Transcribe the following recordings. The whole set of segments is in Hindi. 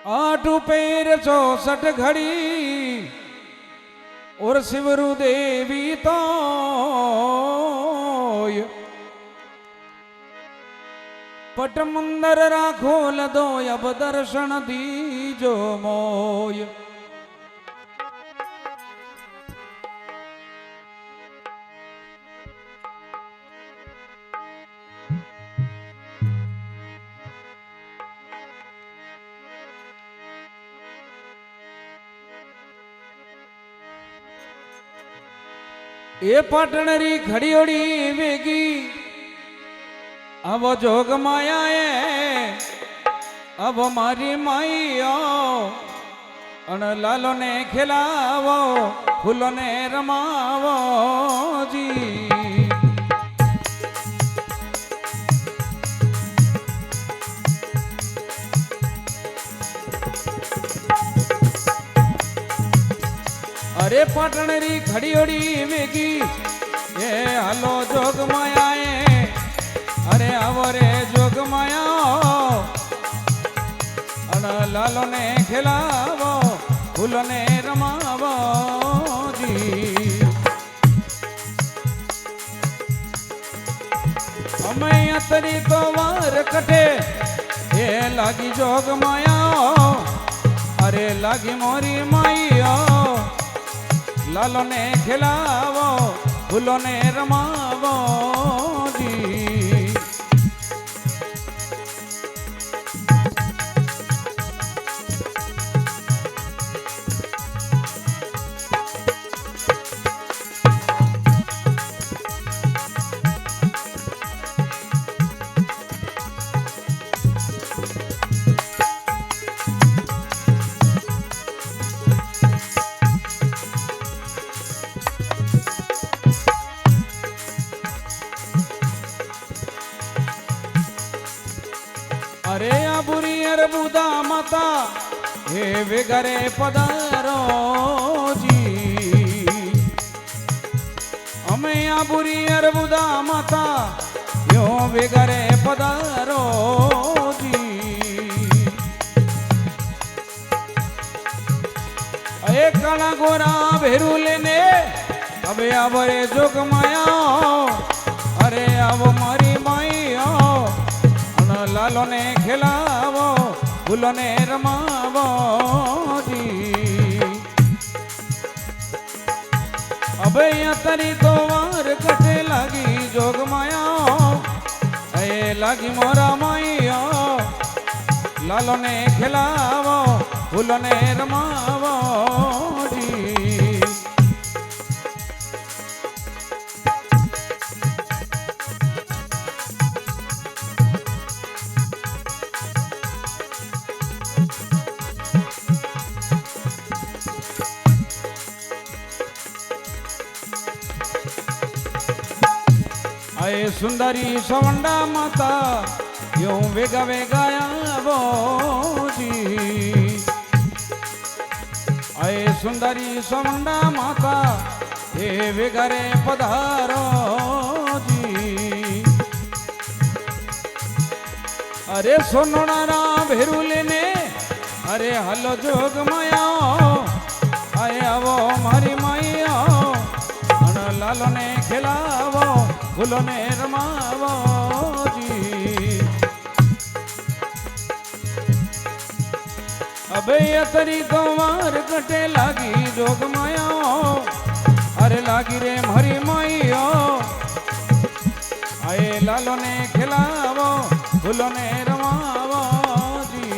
आठ पैर 64 घड़ी और शिवरु देवी तो पट मंदर राखो लदो अब दर्शन दीजो मोय। ए पाटणरी खड़ियोड़ी वेगी अब जोग माया है अब मारी माइयो अण लालो ने खिलावो फूलों ने रमावो जी। अरे पाटणरी खड़ियोड़ी वेगी ये हालो जोग माया है अरे आवरे जोग माया अण लालो ने खिलावो फूलों ने रमावो जी। हमें अतरी तो वार कटे ये लागी जोग माया अरे लागी मोरी माइयो लालो ने खिलावो फूलों ने रमावो जी। अरे आबुरी अरबुदा माता हे वेगरे पधारो जी। हमें आबुरी अरबुदा माता यो वेगरे पधारो जी। अरे काला गोरा भेरू लेने अबे आवरे जोग माया अरे अब मारी माइयो लालो ने खिलावो फूलों ने रमावो जी। अबे तरी तो वार कटे लागी जोग माया ए लागी मोरा माइयो लालो ने खिलावो फूलों ने रमावो जी। आए सुंदरी सवंडा माता यूं वेगा वेगा आवो जी। आए सुंदरी सवंडा माता ये वेगरे पधारो जी। अरे सोनोनारा भेरू लेने अरे हलो जोग माया आए आवो मारी माइयो अण लालो ने खिलावो फूलों ने रमावो जी। अबे अतरी तो वार कटे लागी जोग माया अरे लागी रे मारी माइयो आए लालो ने खिलावो फूलों ने रमावो जी।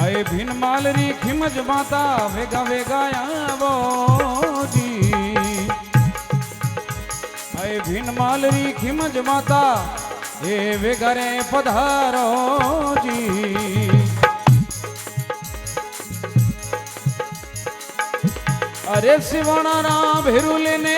आए भिन मालरी खिमज माता वेगा वेगा आवो जी। आए भिन मालरी खिमज माता ये वेगरे पधारो जी। अरे शिवाना भेरुले ने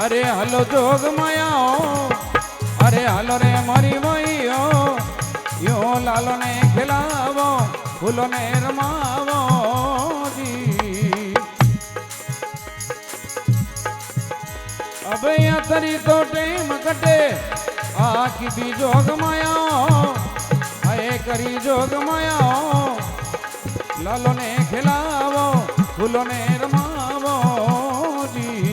अरे हलो जोग मायाओ अरे हलो रे मारी माइयो यो लालो ने खिलावो फूलो ने रमावो जी अब यहाँ तरी तो टेम कटे आखी भी जोग मायाओ आए करी जोग मायाओ लालो ने खिलावो फूलो ने रमावो जी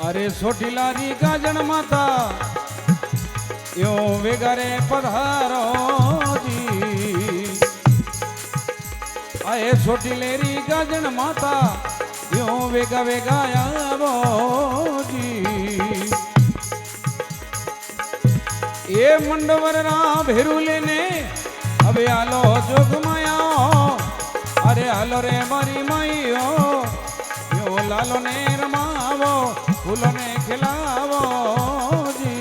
अरे सोटीलारी गाजन माता यो वेगारे पधारो जी आए सोटीलेरी गाजन माता यो वेगा वेगा आवो जी ये मंडवर रा भेरुले ने अबे आलो जोग माया अरे आलो रे मारी माइयो यो लालो ने रमावो फूलों ने खिलावो जी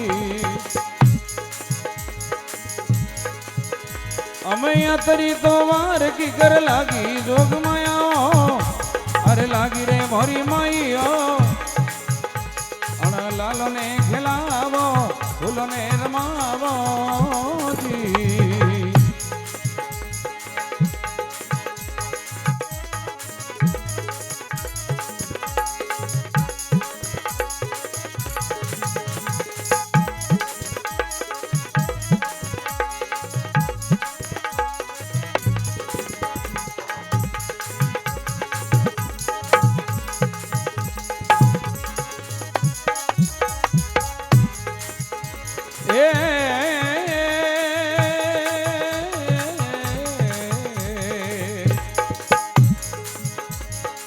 अमैया तरी तो वार की कर लागी जोग माया अरे लागी रे मोरी माइयो अण लालो ने खिलावो फूलों ने रमावो जी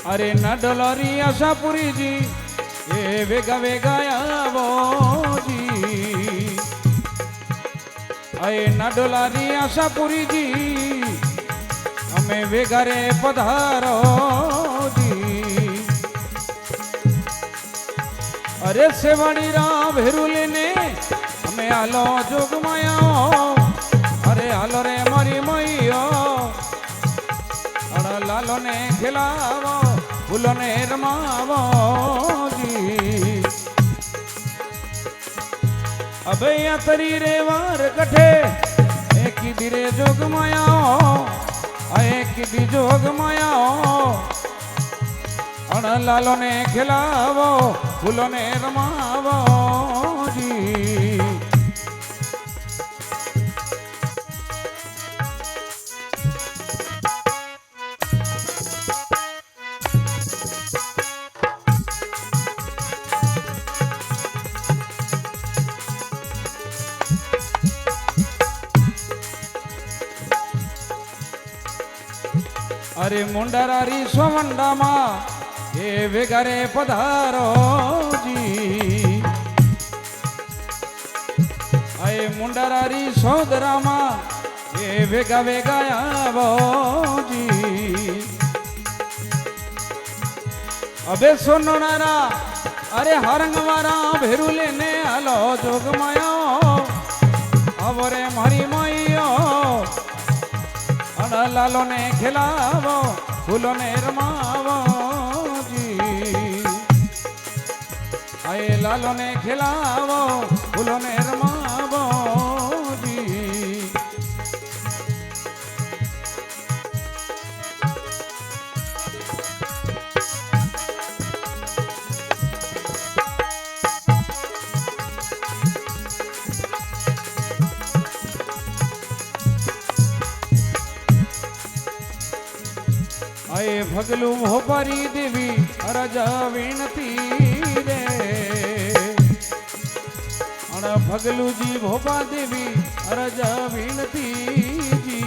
अरे न डोलरी आशापुरी जी ये वेगा वेगा आवो जी अरे न डोलरी आशापुरी जी हमें वेगा रे पधारो जी अरे सेवाड़ी रा भेरुले ने हमें आलो जोग माया अरे आलो रे मारी माइयो अड़ लालो ने खिलावो फूलो ने रमावो जी अबे या तरी रे वार कठे एक ही धीरे जोग माया एक ही जोग माया अड़ लालो ने खिलावो फूलो ने रमावो जी अरे मुंडरारी सोवंडा मा ये वेगारे पधारो जी अरे मुंडरारी सौदरा मा ये वेगा वेगा आवो जी अबे सोनो नारा अरे हरंगवारा भेरुले ने आलो जोग माया आवरे मारी माइयो लालो ने खिलावो फूलो ने रमावो जी आए लालो ने खिलावो फूलो ने रमावो जी आए भगलू भोपारी देवी राजा विनती रे अण भगलू जी भोपा देवी राजा विनती जी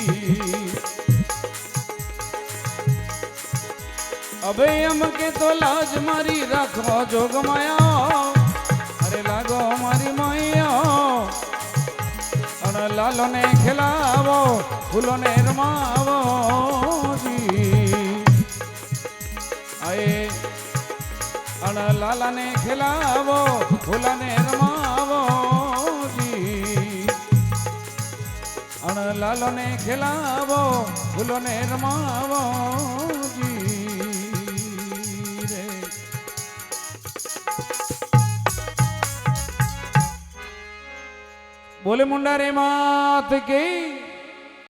अबे हम के तो लाज मारी राखो जोग माया अरे लागो मारी माया લાલો ને ખેલાવો ફૂલો ને રમાવો જી આએ અણ લાલા ને ખેલાવો ફૂલા ને રમાવો જી અણ લાલો ને ખેલાવો ફૂલો ને રમાવો જી રે બોલે મુંડારે માત કી